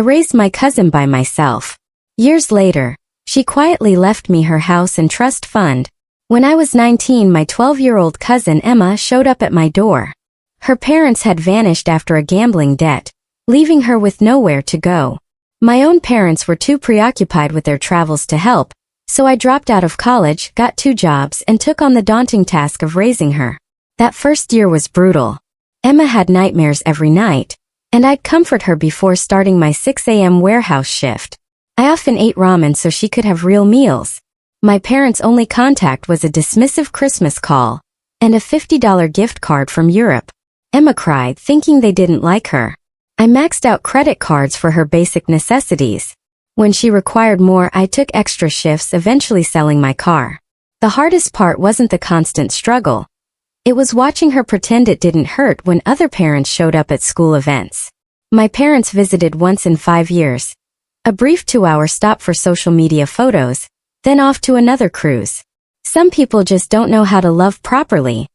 raised my cousin by myself. Years later, she quietly left me her house and trust fund. When I was 19, my 12-year-old cousin Emma showed up at my door. Her parents had vanished after a gambling debt, leaving her with nowhere to go. My own parents were too preoccupied with their travels to help, so I dropped out of college, got 2 jobs, and took on the daunting task of raising her. That first year was brutal. Emma had nightmares every night, and I'd comfort her before starting my 6 a.m. warehouse shift. I often ate ramen so she could have real meals. My parents' only contact was a dismissive Christmas call and a $50 gift card from Europe. Emma cried, thinking they didn't like her. I maxed out credit cards for her basic necessities. When she required more, I took extra shifts, eventually selling my car. The hardest part wasn't the constant struggle. It was watching her pretend it didn't hurt when other parents showed up at school events. My parents visited once in 5 years. A brief 2-hour stop for social media photos, then off to another cruise. Some people just don't know how to love properly,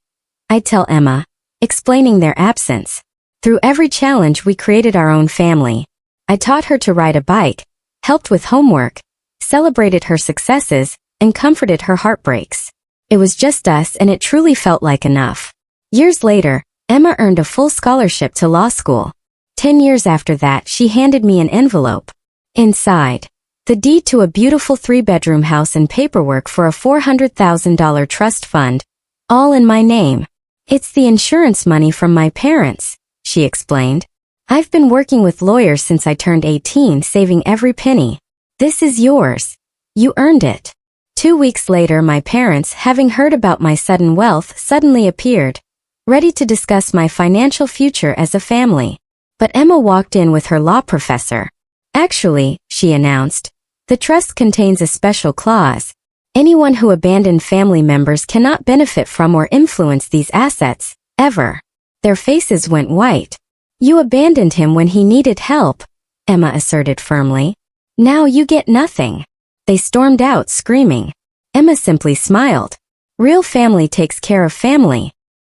I'd tell Emma, explaining their absence. Through every challenge, we created our own family. I taught her to ride a bike, helped with homework, celebrated her successes, and comforted her heartbreaks. It was just us, and it truly felt like enough. Years later, Emma earned a full scholarship to law school. 10 years after that, she handed me an envelope. Inside, the deed to a beautiful 3-bedroom house and paperwork for a $400,000 trust fund, all in my name. It's the insurance money from my parents, she explained. I've been working with lawyers since I turned 18, saving every penny. This is yours. You earned it. 2 weeks later, my parents, having heard about my sudden wealth, suddenly appeared, ready to discuss my financial future as a family. But Emma walked in with her law professor. Actually, she announced, the trust contains a special clause. Anyone who abandoned family members cannot benefit from or influence these assets, ever. Their faces went white. You abandoned him when he needed help, Emma asserted firmly. Now you get nothing. They stormed out, screaming. Emma simply smiled. Real family takes care of family.